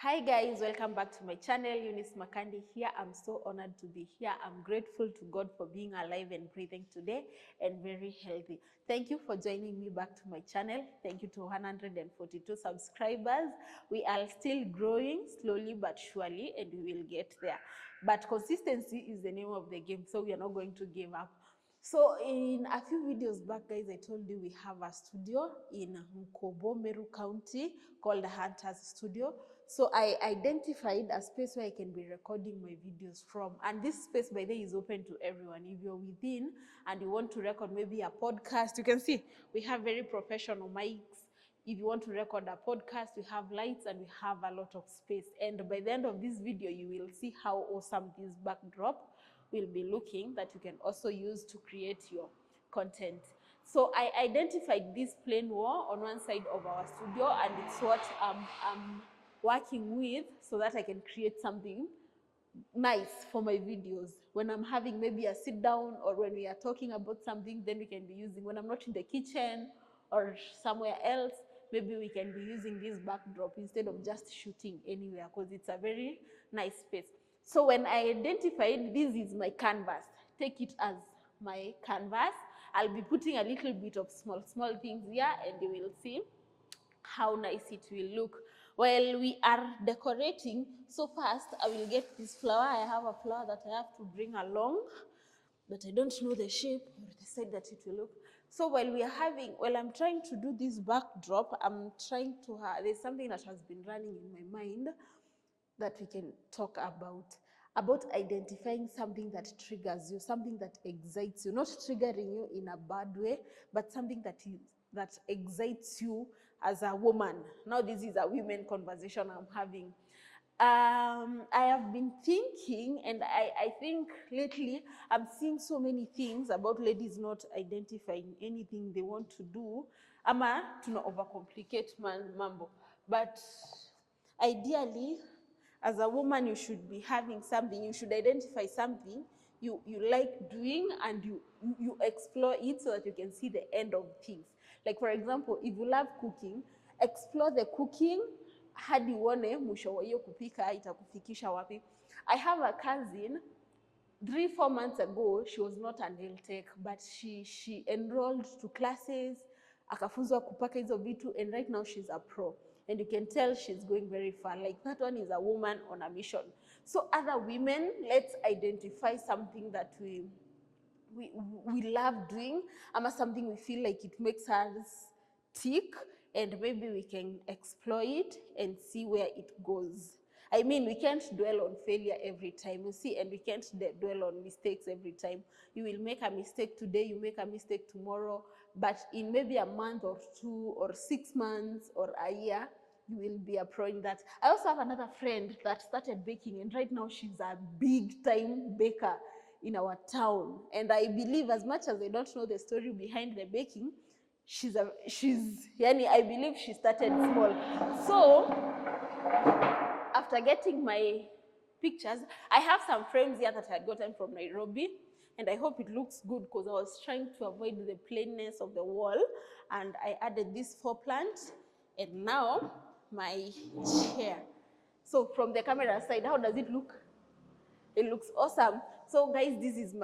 Hi guys, welcome back to my channel. Eunice Makandi here. I'm so honored to be here. I'm grateful to God for being alive and breathing today and very healthy. Thank you for joining me back to my channel. Thank you to 142 subscribers. We are still growing slowly but surely, and we will get there. But consistency is the name of the game, so we are not going to give up. So in a few videos back, guys, I told you we have a studio in Mkobo, Meru County called Hunters Studio. So I identified a space where I can be recording my videos from. And this space, by the way, is open to everyone. If you're within and you want to record maybe a podcast, you can see we have very professional mics. If you want to record a podcast, we have lights and we have a lot of space. And by the end of this video, you will see how awesome this backdrop will be looking that you can also use to create your content. So I identified this plain wall on one side of our studio, and it's what I'm working with so that I can create something nice for my videos. When I'm having maybe a sit down or when we are talking about something, then we can be using, when I'm not in the kitchen or somewhere else, maybe we can be using this backdrop instead of just shooting anywhere, because it's a very nice space. So when I identified this is my canvas, take it as my canvas. I'll be putting a little bit of small things here, and you will see how nice it will look while we are decorating. So first, I will get this flower. I have a flower that I have to bring along, but I don't know the shape or the side that it will look. So while I'm trying to do this backdrop, I'm trying to there's something that has been running in my mind that we can talk about identifying something that triggers you, something that excites you, not triggering you in a bad way, but something that excites you as a woman. Now this is a women conversation I'm having. I have been thinking, and I think lately I'm seeing so many things about ladies not identifying anything they want to do. Ama tuna overcomplicate mambo, but ideally, as a woman, you should be having something, you should identify something you like doing, and you explore it so that you can see the end of things. Like for example, if you love cooking, explore the cooking hadi uone mwisho wa hiyo kupika itakufikisha wapi. I have a cousin, 3-4 months ago, she was not a nail tech, but she enrolled to classes, akafunzwa kupaka hizo vitu, and right now she's a pro. And you can tell she's going very far. Like that one is a woman on a mission. So other women, let's identify something that we love doing, or something we feel like it makes us tick, and maybe we can explore it and see where it goes. I mean, we can't dwell on failure every time, you see, and we can't dwell on mistakes every time. You will make a mistake today, you make a mistake tomorrow, but in maybe a month or 2 or 6 months or a year, you will be a pro in that. I also have another friend that started baking, and right now she's a big time baker in our town. And I believe, as much as I don't know the story behind the baking, I believe she started small. So after getting my pictures, I have some frames here that I had gotten from Nairobi, and I hope it looks good because I was trying to avoid the plainness of the wall, and I added this 4 plants, and now my chair. So from the camera side, how does it look? It looks awesome. So guys, this is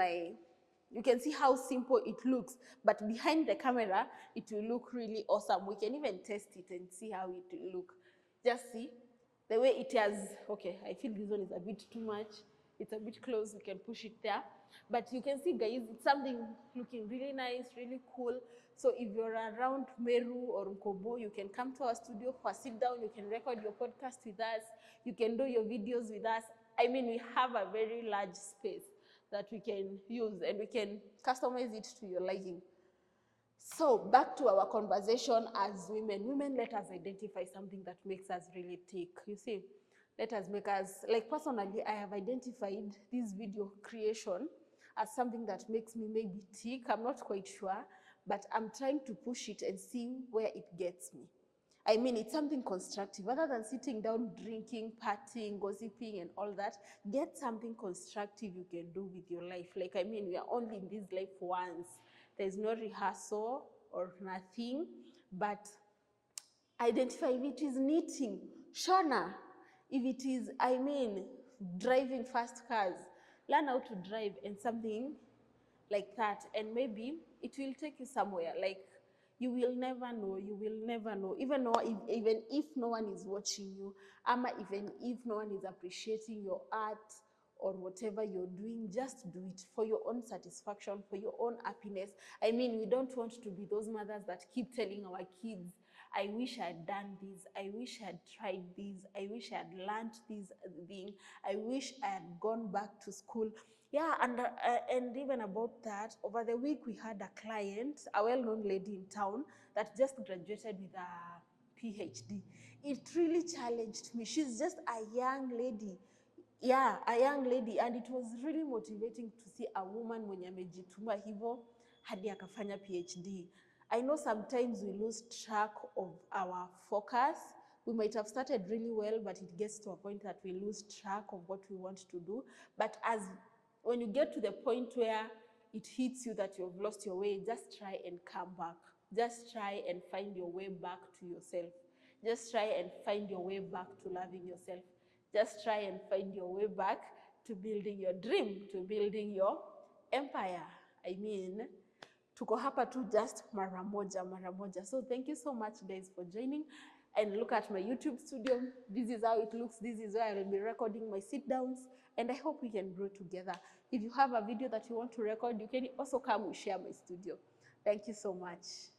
you can see how simple it looks, but behind the camera, it will look really awesome. We can even test it and see how it will look. Just see the way it has, okay, I feel this one is a bit too much. It's a bit close, we can push it there. But you can see, guys, it's something looking really nice, really cool. So if you're around Meru or Mkobo, you can come to our studio for a sit down, you can record your podcast with us, you can do your videos with us. I mean, we have a very large space that we can use, and we can customize it to your liking. So back to our conversation as women. Women, let us identify something that makes us really tick. You see, let us make us, like personally, I have identified this video creation as something that makes me maybe tick. I'm not quite sure, but I'm trying to push it and see where it gets me. I mean, it's something constructive. Rather than sitting down, drinking, partying, gossiping, and all that, get something constructive you can do with your life. Like, I mean, we are only in this life once. There's no rehearsal or nothing, but identify if it is knitting. Shona, If it is, I mean, driving fast cars, learn how to drive and something like that, and maybe it will take you somewhere. Like, you will never know, you will never know, even if no one is watching you, even if no one is appreciating your art or whatever you're doing. Just do it for your own satisfaction, for your own happiness. I mean, we don't want to be those mothers that keep telling our kids, I wish I had done this, I wish I had tried this, I wish I had learned this thing, I wish I had gone back to school. Yeah, and even about that, over the week we had a client, a well-known lady in town that just graduated with a PhD. It really challenged me. She's just a young lady. Yeah, a young lady, and it was really motivating to see a woman mwenye amejituma hivyo hadi akafanya PhD. I know sometimes we lose track of our focus. We might have started really well, but it gets to a point that we lose track of what we want to do. But when you get to the point where it hits you that you've lost your way, just try and come back. Just try and find your way back to yourself. Just try and find your way back to loving yourself. Just try and find your way back to building your dream, to building your empire. I mean, tuko hapa tu just mara moja. So thank you so much, guys, for joining. And look at my YouTube studio. This is how it looks. This is where I will be recording my sit downs. And I hope we can grow together. If you have a video that you want to record, you can also come and share my studio. Thank you so much.